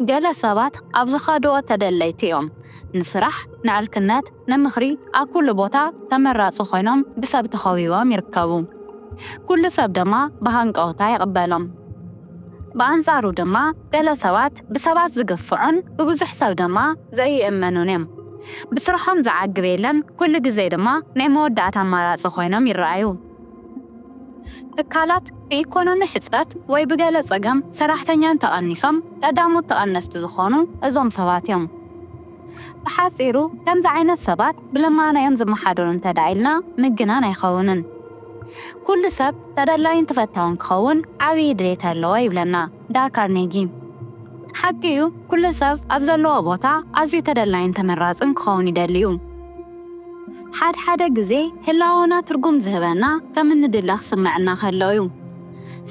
ገለ ሰባት ኣብ ዝኸድዎ ተደለይቲ እዮም ንስራሕ ንዕልክነት ንምኽሪ ኣብ ኩሉ ቦታ ተመራፂ ኮይኖም ብሰብ ተኸቢቦም ይርከቡ ኩሉ ሰብ ድማ ብሃንቀውታ ይቕበሎም በኣንጻሩ ድማ ገለ ሰባት ብሰባት ዝግፍዑን ብብዙሕ ሰብ ድማ ዘይእመኑን እዮም ብስርሖም ዝዓግብ የለን ኩሉ ግዜ ድማ ናይ መወዳእታ ኣማራፂ ኮይኖም ይረኣዩ ትካላት ብኢኮኖሚ ሕፅረት ወይ ብገለ ፀገም ሰራሕተኛን ተቐኒሶም ቀዳሞት ተቐነስቲ ዝኾኑ እዞም ሰባት እዮም ብሓፂሩ ከምዚ ዓይነት ሰባት ብልማናዮም ዝመሓደሩ እንተዳኢልና ምግናን ኣይኸውንን ኩሉ ሰብ ተደላይን ተፈታውን ክኸውን ዓብዪ ድሌት ኣለዎ ይብለና ዳል ካርኔጊ ሓቂ እዩ ኩሉ ሰብ ኣብ ዘለዎ ቦታ ኣዝዩ ተደላይን ተመራፅን ክኸውን ይደልዩ ሓደ ግዜ ህላወና ትርጉም ዝህበና ከም እንድላ ክስምዐና ከሎ እዩ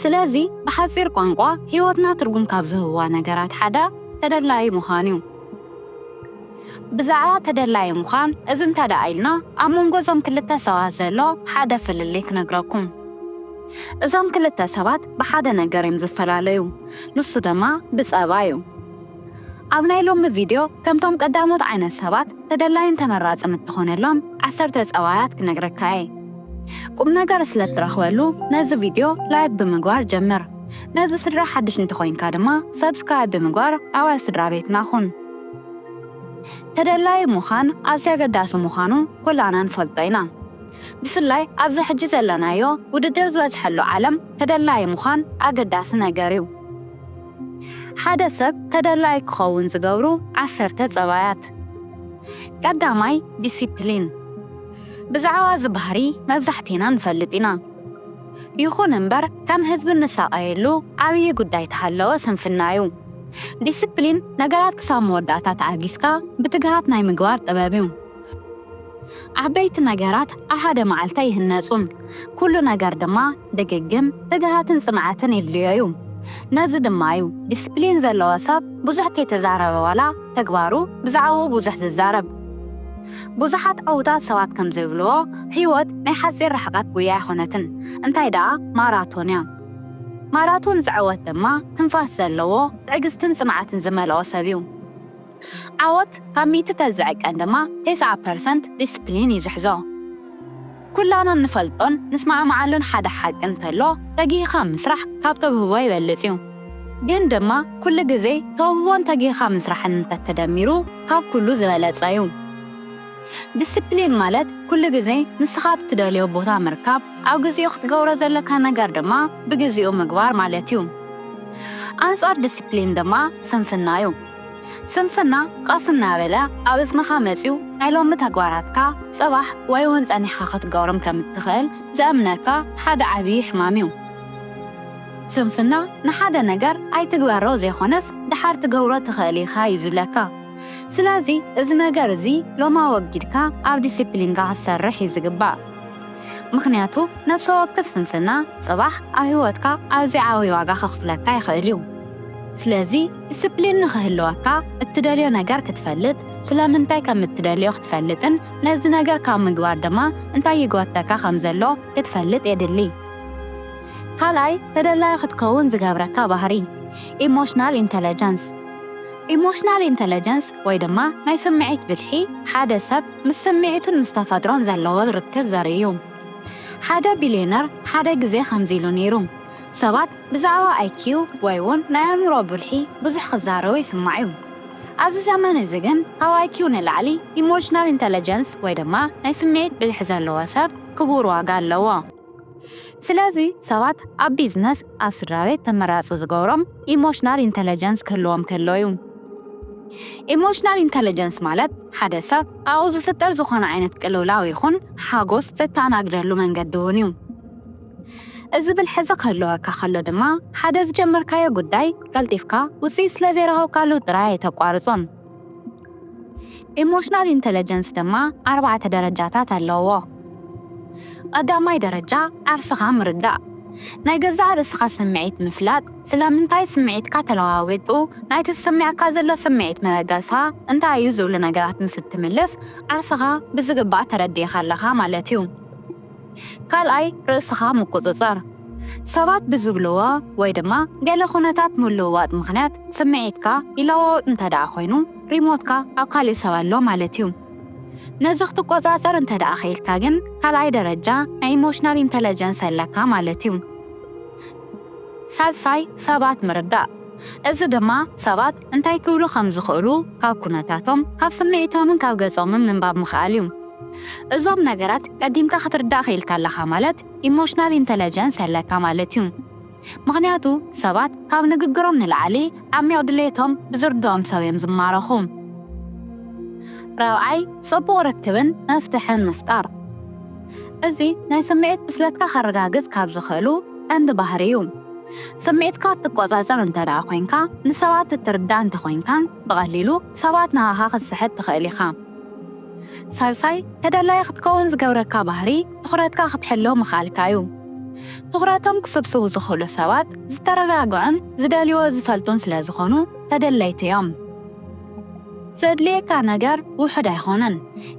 ስለዚ ብሓፂር ቋንቋ ህይወትና ትርጉም ካብ ዝህብዋ ነገራት ሓደ ተደላይ ምዃን እዩ ብዛዕባ ተደላይ ምዃን እዚ እንተዳኢልና ኣብ መንጎ እዞም ክልተ ሰባት ዘሎ ሓደ ፍልሊ ክነግረኩም እዞም ክልተ ሰባት ብሓደ ነገር እዮም ዝፈላለዩ ንሱ ድማ ብፀባ እዩ ኣብ ናይ ሎሚ ቪድዮ ከምቶም ቀዳሞት ዓይነት ሰባት ተደላይን ተመራፅን እትኾነሎም 10 ፀባያት ክነግረካ እየ ቁም ነገር ስለ እትረኽበሉ ነዚ ቪድዮ ላይክ ብምግባር ጀምር ነዚ ስድራ ሓድሽ እንተኾይንካ ድማ ሰብስክራይብ ብምግባር ኣባል ስድራ ቤትና ሁን ተደላይ ምዃን ኣዝዩ ኣገዳሲ ምዃኑ ኩላና ንፈልጦ ኢና ብፍላይ ኣብዚ ሕጂ ዘለናዮ ውድድር ዝበዝሐሉ ዓለም ተደላይ ምዃን ኣገዳሲ ነገር እዩ ሓደ ሰብ ተደላይ ክኸውን ዝገብሩ 10 ፀባያት ቀዳማይ ዲሲፕሊን ብዛዕባ ዝበህሪ መብዛሕቲና ንፈልጥ ኢና ይኹን እምበር ከም ህዝቢ ንሳቐየሉ ዓብዪ ጉዳይ ተሃለወ ስንፍና እዩ ዲሲፕሊን ነገራት ክሳብ መወዳእታ ተኣጊስካ ብትግሃት ናይ ምግባር ጥበብ እዩ ዓበይቲ ነገራት ኣብ ሓደ መዓልቲ ይህነፁን ኩሉ ነገር ድማ ድግግም ትግሃትን ጽምዓትን የድልዮ እዩ ነዚ ድማ እዩ ዲሲፕሊን ዘለዎ ሰብ ብዙሕ ከይተዛረበ ዋላ ተግባሩ ብዛዕባኡ ብዙሕ ዝዛረብ ብዙሓት ዓውታት ሰባት ከም ዘይብልዎ ህይወት ናይ ሓፂር ርሕቀት ጉያ ኣይኮነትን እንታይ ደኣ ማራቶን እያ ማራቶን ዝዕወት ድማ ትንፋስ ዘለዎ ትዕግስትን ጽምዓትን ዝመልኦ ሰብ እዩ ዓወት ካብ 100 ተዝዕቀን ድማ 90% ዲሲፕሊን ይዝሕዞ ኩላና ንፈልጦን ንስማዕማዓሉን ሓደ ሓቂ እንተሎ ተጊኻ ምስራሕ ካብ ተብህቦ ይበልፅ እዩ ግን ድማ ኩሉ ግዜ ተውቦን ተጊኻ ምስራሕን እንተተደሚሩ ካብ ኩሉ ዝበለፀ እዩ ዲሲፕሊን ማለት ኩሉ ግዜ ንስኻ ብትደልዮ ቦታ ምርካብ ኣብ ግዚኡ ክትገብሮ ዘለካ ነገር ድማ ብግዚኡ ምግባር ማለት እዩ ኣንጻር ዲሲፕሊን ድማ ስንፍና እዩ ስንፍና ቃስ እናበለ ኣብ እዝንኻ መፂኡ ናይ ሎሚ ተግባራትካ ፅባሕ ወይ እውን ፀኒሕካ ክትገብሮም ከም እትኽእል ዘእምነካ ሓደ ዓብዪ ሕማም እዩ ስንፍና ንሓደ ነገር ኣይትግበሮ ዘይኾነስ ድሓር ትገብሮ ትኽእል ኢኻ እዩ ዝብለካ ስለዚ እዚ ነገር እዚ ሎማ ወጊድካ ኣብ ዲሲፕሊንካ ክትሰርሕ እዩ ዝግባእ ምክንያቱ ነፍሲ ወከፍ ስንፍና ፅባሕ ኣብ ህይወትካ ኣዝዩ ዓብዪ ዋጋ ከኽፍለካ ይኽእል እዩ ስለዚ ዲሲፕሊን ንኽህልወካ እትደልዮ ነገር ክትፈልጥ ስለምንታይ ከም እትደልዮ ክትፈልጥን ነዚ ነገር ካብ ምግባር ድማ እንታይ ይጎተካ ከም ዘሎ ክትፈልጥ የድሊ ካልኣይ ተደላይ ክትከውን ዝገብረካ ባህሪ ኢሞሽናል ኢንተለጀንስ ኢሞሽናል ኢንተለጀንስ ወይ ድማ ናይ ስምዒት ብልሒ ሓደ ሰብ ምስ ስምዒቱን ምስ ተፈጥሮን ዘለዎ ርክብ ዘርኢ እዩ ሓደ ቢልዮነር ሓደ ግዜ ከምዚ ኢሉ ነይሩ ሰባት ብዛዕባ IQ ወይ እውን ናይ ኣእምሮ ብልሒ ብዙሕ ክዛረቡ ይስማዕ እዩ ኣብዚ ዘመን እዚ ግን ካብ IQ ንላዕሊ ኢሞሽናል ኢንተለጀንስ ወይ ድማ ናይ ስምዒት ብልሒ ዘለዎ ሰብ ክቡር ዋጋ ኣለዎ ስለዚ ሰባት ኣብ ቢዝነስ ኣብ ስድራቤት ተመራፁ ዝገብሮም ኢሞሽናል ኢንተለጀንስ ክህልዎም ከሎ እዩ ኢሞሽናል ኢንተለጀንስ ማለት ሓደ ሰብ ኣብኡ ዝፍጠር ዝኾነ ዓይነት ቅልውላው ይኹን ሓጎስ ተተኣናግደሉ መንገዲ እውን እዩ እዚ ብልሕዚ ክህልወካ ከሎ ድማ ሓደ ዝጀመርካዮ ጉዳይ ቀልጢፍካ ውፅኢት ስለዘይረኸብካሉ ጥራይ ኣይተቋርፆን ኢሞሽናል ኢንተለጀንስ ድማ 4 ደረጃታት ኣለዎ ቀዳማይ ደረጃ ዓርስኻ ምርዳእ ናይ ገዛ ርእስኻ ስምዒት ምፍላጥ ስለምንታይ ስምዒትካ ተለዋዊጡ ናይቲ ዝስምዓካ ዘሎ ስምዒት መበገስኻ እንታይ እዩ ዝብሉ ነገራት ምስ እትምልስ ዓርስኻ ብዝግባእ ተረዲእካ ኣለኻ ማለት እዩ ካልኣይ ርእስኻ ምቁፅፃር ሰባት ብዝብልዎ ወይ ድማ ገለ ኩነታት ምልውዋጥ ምኽንያት ስምዒትካ ይለዋወጥ እንተደኣ ኮይኑ ሪሞትካ ኣብ ካሊእ ሰብ ኣሎ ማለት እዩ። ነዚ ክትቆፃፀር እንተደኣ ኸይልካ ግን ካልኣይ ደረጃ ናይ ኢሞሽናል ኢንተለጀንስ ኣለካ ማለት እዩ። ሳልሳይ ሰባት ምርዳእ። እዚ ድማ ሰባት እንታይ ክብሉ ከም ዝኽእሉ ካብ ኩነታቶም ካብ ስምዒቶምን ካብ ገጾምን ምንባብ ምኽኣል እዩ። እዞም ነገራት ቀዲምካ ክትርዳእ ኸይልካ ኣለኻ ማለት ኢሞሽናል ኢንተለጀንስ ኣለካ ማለት እዩ። ምኽንያቱ ሰባት ካብ ንግግሮም ንላዕሊ ዓሚቕ ድሌቶም ብዝርድኦም ሰብ እዮም ዝማረኹ። ራብዓይ ጽቡቕ ርክብን መፍትሕን ምፍጣር። እዚ ናይ ስምዒት ብስለትካ ከረጋግጽ ካብ ዝኽእሉ ቀንዲ ባህሪ እዩ። ስምዒትካ ትቆፃፀር እንተደኣ ኮይንካ ንሰባት እትርዳእ እንተኮይንካን ብቐሊሉ ሰባት ንሃኻ ክትስሕት ትኽእል ኢኻ። ሳልሳይ ተደላይ ክትከውን ዝገብረካ ባህሪ ትኹረትካ ክትሕሎ ምኽኣልካ እዩ። ትኹረቶም ክስብስቡ ዝኽእሉ ሰባት ዝተረጋግዑን ዝደልይዎ ዝፈልጡን ስለ ዝኾኑ ተደለይቲ እዮም። ዘድልየካ ነገር ውሑድ ኣይኾነን፣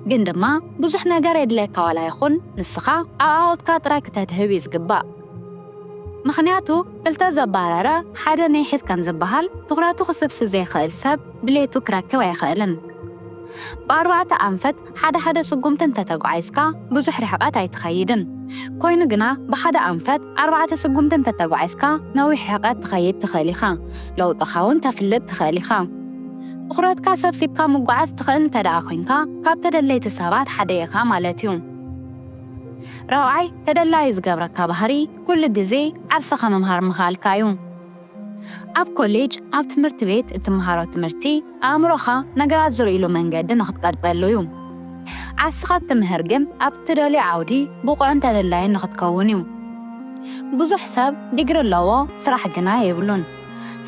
ግን ድማ ብዙሕ ነገር የድልየካ ዋላ ይኹን ንስኻ ኣብ ዓወትካ ጥራይ ክተትህብ እዩ ዝግባእ። ምኽንያቱ ክልተ ዘባረረ ሓደ ናይ ሒዝ ከም ዝበሃል ትኹረቱ ክስብስብ ዘይኽእል ሰብ ድሌቱ ክረክብ ኣይኽእልን። ብኣርባዕተ ኣንፈት ሓደ ስጉምቲ እንተተጓዒዝካ ብዙሕ ርሕቐት ኣይትኸይድን። ኮይኑ ግና ብሓደ ኣንፈት 4 ስጉምቲ እንተተጓዒዝካ ነዊሕ ርሕቐት ትኸይድ ትኽእል ኢኻ፣ ለውጥኻ እውን ተፍልጥ ትኽእል ኢኻ። ትኹረትካ ሰብሲብካ ምጓዓዝ ትኽእል እንተደኣ ኮይንካ ካብ ተደለይቲ ሰባት ሓደ ኢኻ ማለት እዩ። ራብዓይ ተደላይ ዝገብረካ ባህሪ ኩሉ ግዜ ዓርሰኻ ምምሃር ምኽኣልካ እዩ። ኣብ ኮሌጅ ኣብ ትምህርቲ ቤት እትምሃሮ ትምህርቲ ኣእምሮኻ ነገራት ዝርእይሉ መንገዲ ንኽትቀጥሉ እዩ። ዓርስኻ ትምህር ግን ኣብ ትደልዮ ዓውዲ ብቑዕን ተደላይን ንኽትከውን እዩ። ብዙሕ ሰብ ዲግሪ ኣለዎ ስራሕ ግና የብሉን።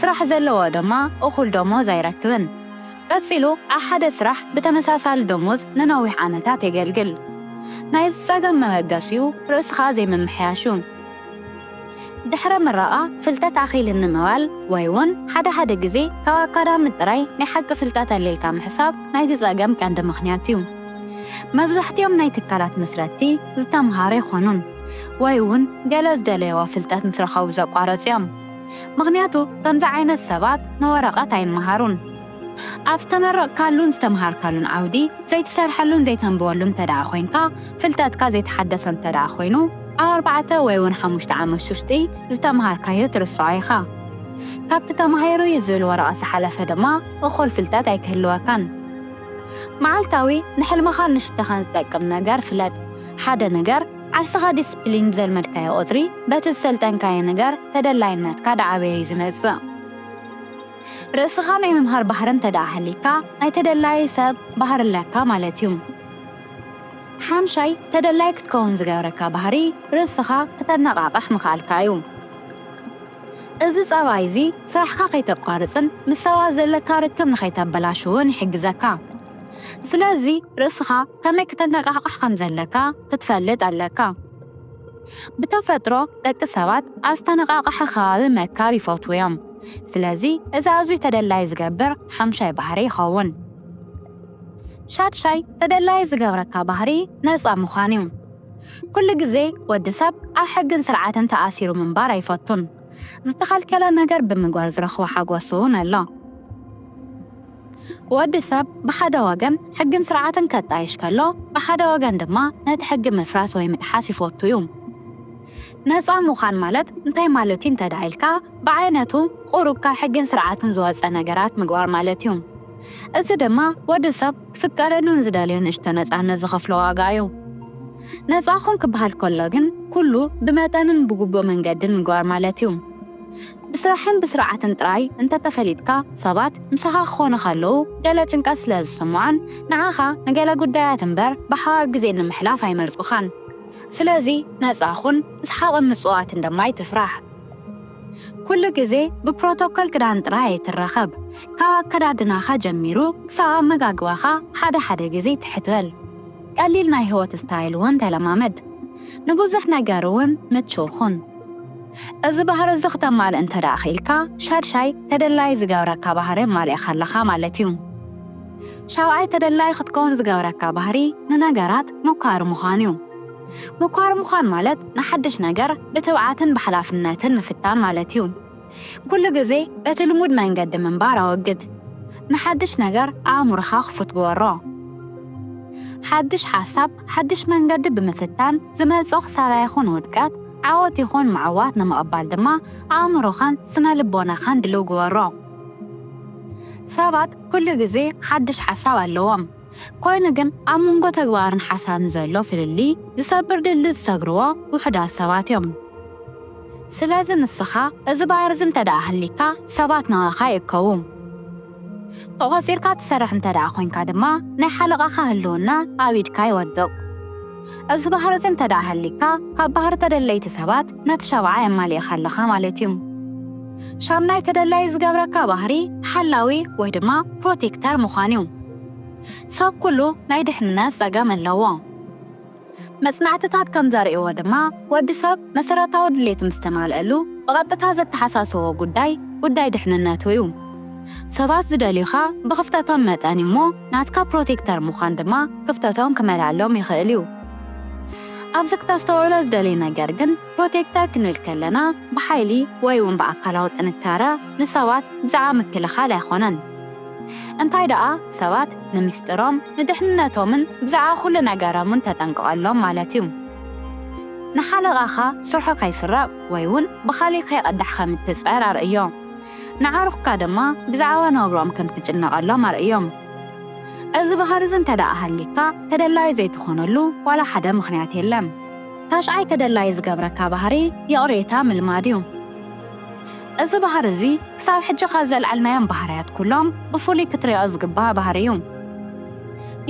ስራሕ ዘለዎ ድማ እኹል ደሞዝ ኣይረክብን። ቀፂሉ ኣብ ሓደ ስራሕ ብተመሳሳሊ ደሞዝ ንነዊሕ ዓመታት የገልግል። ናይ ፀገም መበገሲኡ ርእስኻ ዘይምምሕያሽ እዩ። ድሕረ ምረቓ ፍልጠት ኣኺል ንምባል ወይ እውን ሓደ ግዜ ካብ ኣካዳሚ ጥራይ ናይ ሓቂ ፍልጠት ኣሊልካ ምሕሳብ ናይቲ ፀገም ቀንዲ ምኽንያት እዩ። መብዛሕትኦም ናይ ትካላት መስረቲ ዝተምሃሩ ይኾኑን ወይ እውን ገለ ዝደለይዎ ፍልጠት ምስ ረኸቡ ዘቋረፁ እዮም። ምኽንያቱ ከምዚ ዓይነት ሰባት ንወረቐት ኣይምሃሩን። ኣብ ዝተመረቕካሉን ዝተምሃርካሉን ዓውዲ ዘይትሰርሐሉን ዘይተንብወሉን እንተደኣ ኮይንካ ፍልጠትካ ዘይተሓደሰ እንተደኣ ኮይኑ ኣብ 4 ወይ እውን 5 ዓመት ውሽጢ ዝተምሃርካዮ ትርስዖ ኢኻ። ካብቲ ተማሂሩ እዩ ዝብል ወረቐት ዝሓለፈ ድማ እኹል ፍልጠት ኣይክህልወካን። መዓልታዊ ንሕልምኻ ንሽተኻን ዝጠቅም ነገር ፍለጥ። ሓደ ነገር ዓርስኻ ዲስፕሊን ዘልመድካዮ ቁፅሪ በቲ ዝሰልጠንካዮ ነገር ተደላይነትካ ዳዓበየ እዩ ዝመጽእ። ርእስኻ ናይ ምምሃር ባህሪ እንተደኣ ሃሊካ ናይ ተደላይ ሰብ ባህሪ ኣለካ ማለት እዩ። ሓምሻይ ተደላይ ክትከውን ዝገብረካ ባህሪ ርእስኻ ክተነቓቕሕ ምኽኣልካ እዩ። እዚ ፀባይ እዚ ስራሕካ ከይተቋርፅን ምስ ሰባት ዘለካ ርክብ ንኸይተበላሽውን ይሕግዘካ። ስለዚ ርእስኻ ከመይ ክተነቓቕሕ ከም ዘለካ ክትፈልጥ ኣለካ። ብተፈጥሮ ደቂ ሰባት ኣብ ዝተነቓቕሐ ከባቢ ምእካብ ይፈትዉ እዮም። ስለዚ እዚ ኣዝዩ ተደላይ ዝገብር ሓምሻይ ባህሪ ይኸውን። ሻድሻይ ተደላይ ዝገብረካ ባህሪ ነፃ ምዃን እዩ። ኩሉ ግዜ ወዲ ሰብ ኣብ ሕግን ስርዓትን ተኣሲሩ ምንባር ኣይፈቱን። ዝተኸልከለ ነገር ብምግባር ዝረኽቦ ሓጎስ እውን ኣሎ። ወዲ ሰብ ብሓደ ወገን ሕግን ስርዓትን ከጣይሽ ከሎ ብሓደ ወገን ድማ ነቲ ሕጊ ምፍራስ ወይ ምጥሓስ ይፈቱ እዩ። ነፃ ምዃን ማለት እንታይ ማለት እዩ እንተደኣ ኢልካ ብዓይነቱ ቁሩብ ካብ ሕግን ስርዓትን ዝወፀ ነገራት ምግባር ማለት እዩ። እዚ ድማ ወዲ ሰብ ክፍቀደሉን ዝደልዮ ንእሽቶ ነፃነት ዝኸፍሎ ዋጋ እዩ። ነፃ ኹን ክበሃል ከሎ ግን ኩሉ ብመጠንን ብግቡእ መንገድን ምግባር ማለት እዩ። ብስራሕን ብስርዓትን ጥራይ እንተተፈሊጥካ ሰባት ምሳኻ ክኾኑ ከለዉ ገለ ጭንቀት ስለ ዝስምዖን ንዓኻ ንገለ ጉዳያት እምበር ብሓባር ግዜ ንምሕላፍ ኣይመርፁኻን። ስለዚ ነፃ ኹን እስሓቕን ምፅዋትን ድማ ኣይትፍራሕ። ኩሉ ግዜ ብፕሮቶኮል ክዳን ጥራይ ኣይትረኸብ። ካብ ኣከዳድናኻ ጀሚሩ ክሳብ ኣመጋግባኻ ሓደ ግዜ ትሕትበል። ቀሊል ናይ ህይወት ስታይል እውን ተለማመድ። ንብዙሕ ነገር እውን ምቹው ኹን። እዚ ባህሪ እዚ ክተማልእ እንተደኣ ኺኢልካ ሻድሻይ ተደላይ ዝገብረካ ባህሪ ማልእኻ ኣለኻ ማለት እዩ። ሻብዓይ ተደላይ ክትከውን ዝገብረካ ባህሪ ንነገራት ምኳር ምዃን እዩ። ምኳር ምዃን ማለት ንሓድሽ ነገር ብትብዓትን ብሓላፍነትን ምፍታን ማለት እዩ። ኩሉ ግዜ በቲ ልሙድ መንገዲ ምንባር ኣወግድ። ንሓድሽ ነገር ኣእምሮኻ ክፉት ግበሮ። ሓድሽ ሓሳብ ሓድሽ መንገዲ ብምፍታን ዝመጽእ ኽሳራ ይኹን ውድቀት ዓወት ይኹን ምዕዋት ንምቕባል ድማ ኣእምሮኻን ስነ ልቦናኻን ድልው ግበሮ። ሰባት ኩሉ ግዜ ሓድሽ ሓሳብ ኣለዎም። ኮይኑ ግን ኣብ መንጎ ተግባርን ሓሳብን ዘሎ ፍልሊ ዝሰብር ድልድል ዝሰግርዎ ውሑዳት ሰባት እዮም። ስለዚ ንስኻ እዚ ባህሪ እንተደኣ ሃሊካ ሰባት ናባኻ ይእከቡ። ተቖፂርካ ትሰርሕ እንተደኣ ኮይንካ ድማ ናይ ሓለቓኻ ህልውና ኣብ ኢድካ ይወድቕ። እዚ ባህሪ እንተደኣ ሃሊካ ካብ ባህሪ ተደለይቲ ሰባት ነቲ ሸብዓ የማሊእኻ ኣለኻ ማለት እዩ። ሻምናይ ተደላይ ዝገብረካ ባህሪ ሓላዊ ወይ ድማ ፕሮቴክተር ምዃን እዩ። ሰብ ኩሉ ናይ ድሕንነት ፀገም ኣለዎ። መጽናዕትታት ከም ዘርእይዎ ድማ ወዲ ሰብ መሰረታዊ ድሌት ምስ ተማልአሉ ብቐጥታ ዘተሓሳስቦ ጉዳይ ድሕንነቱ እዩ። ሰባት ዝደልዩኻ ብኽፍተቶም መጠን እሞ ናትካ ፕሮቴክተር ምዃን ድማ ክፍተቶም ክመልኣሎም ይኽእል እዩ። ኣብዚ ክተስተውዕሎ ዝደልዩ ነገር ግን ፕሮቴክተር ክንብል ከለና ብሓይሊ ወይ እውን ብኣካላዊ ጥንካረ ንሰባት ብዛዕባ ምክልኻል ኣይኮነን። እንታይ ደኣ ሰባት ንምስጥሮም ንድሕንነቶምን ብዛዕባ ኩሉ ነገሮምን ተጠንቅቐሎም ማለት እዩ። ንሓለቓኻ ስርሑ ከይስረቕ ወይ እውን ብኻሊእ ከይቐዳሕ ከም እትፅዕር ኣርእዮ። ንዓርኽካ ድማ ብዛዕባ ነብሮም ከም ትጭነቐሎም ኣርእዮም። እዚ ባህሪ እንተደኣ ሃሊካ ተደላይ ዘይትኾነሉ ዋላ ሓደ ምኽንያት የለን። ታሽዓይ ተደላይ ዝገብረካ ባህሪ የቕሬታ ምልማድ እዩ። እዚ ባህሪ እዚ ክሳብ ሕጂ ካብ ዘለዓልናዮም ባህርያት ኩሎም ብፍሉይ ክትሪኦ ዝግባእ ባህሪ እዩ።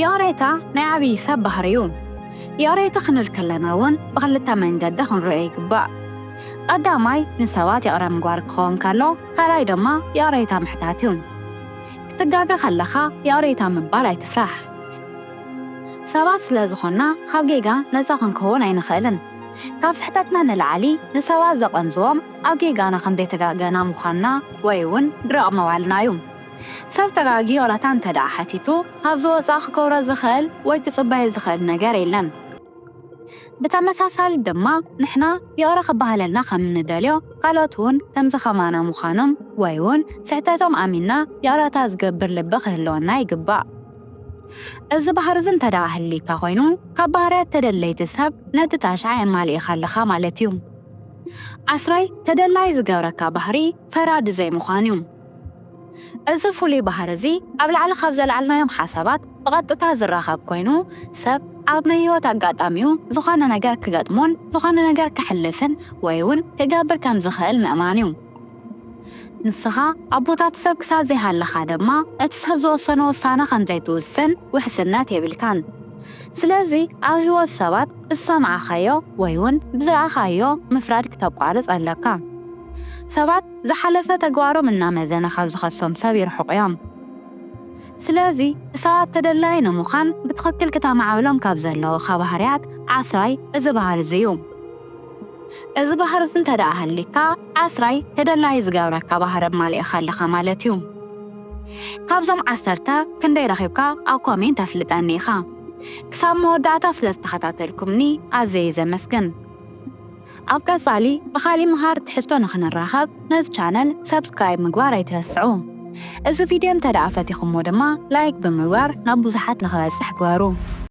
የቕሬታ ናይ ዓብዪ ሰብ ባህሪ እዩ። የቕሬታ ክንብል ከለና እውን ብኽልተ መንገዲ ክንሪኦ ይግባእ። ቀዳማይ ንሰባት የቕረ ምግባር ክኸውን ከሎ፣ ካልኣይ ድማ የቕሬታ ምሕታት እዩ። ክትጋገ ከለኻ የቕሬታ ምባል ኣይትፍራሕ። ሰባት ስለ ዝኾንና ካብ ጌጋ ነፃ ክንከውን ኣይንኽእልን። ካብ ስሕተትና ንላዕሊ ንሰባት ዘቐንዝቦም ኣብ ጌጋና ከምዘይተጋገና ምዃንና ወይ እውን ድረቕ መባልና እዩ። ሰብ ተጋጊ ቅሬታ እንተደኣ ሓቲቱ ካብ ዝወፃእ ክገብሮ ዝኽእል ወይ ክፅበዮ ዝኽእል ነገር የለን። ብተመሳሳሊ ድማ ንሕና የቕረ ክበሃለልና ከም እንደልዮ ካልኦት እውን ከምዚ ኸማና ምዃኖም ወይ እውን ስሕተቶም ኣሚንና የቕረታ ዝገብር ልቢ ክህልወና ይግባእ። እዚ ባህሪ እንተደኣ ሃሊካ ኮይኑ ካብ ባህርያት ተደለይቲ ሰብ ነቲ ታሽዓ የማሊእኻ ኣለኻ ማለት እዩ። ዓስራይ ተደላይ ዝገብረካ ባህሪ ፈራዲ ዘይምዃን እዩ። እዚ ፍሉይ ባህሪ እዚ ኣብ ላዕሊ ካብ ዘለዓልናዮም ሓሳባት ብቐጥታ ዝራኸብ ኮይኑ ሰብ ኣብ ናይ ህይወት ኣጋጣሚኡ ዝኾነ ነገር ክገጥሞን ዝኾነ ነገር ክሕልፍን ወይ እውን ክገብር ከም ዝኽእል ምእማን እዩ። ንስኻ ኣብ ቦታት ሰብ ክሳብ ዘይሃለኻ ድማ እቲ ሰብ ዝወሰኖ ውሳነ ከምዘይትውስን ውሕስነት የብልካን። ስለዚ ኣብ ህይወት ሰባት ብዝሰምዓኻዮ ወይ እውን ብዝረኣኻዮ ምፍራድ ክተቋርፅ ኣለካ። ሰባት ዝሓለፈ ተግባሮም እናመዘነ ካብ ዝኸሶም ሰብ ይርሕቑ እዮም። ስለዚ ሰባት ተደላይ ንምዃን ብትኽክል ክተማዕብሎም ካብ ዘለዎኻ ባህርያት ዓስራይ እዚ ባህሪ እዚ እዩ። እዚ ባህሪ እንተደኣ ሃሊካ ዓስራይ ተደላይ ዝገብረካ ባህሪ ማሊእኻ ኣለኻ ማለት እዩ። ካብዞም 10 ክንደይ ረኺብካ ኣብ ኮሜንት ኣፍልጠኒ ኢኻ። ክሳብ መወዳእታ ስለ ዝተኸታተልኩምኒ ኣዝየ ዘመስግን። ኣብ ቀጻሊ ብኻሊእ ምሃር ትሕዝቶ ንኽንራኸብ ነዚ ቻነል ሰብስክራይብ ምግባር ኣይትረስዑ። እዚ ቪድዮ እንተደኣ ፈቲኹምዎ ድማ ላይክ ብምግባር ናብ ብዙሓት ንኽበፅሕ ግበሩ።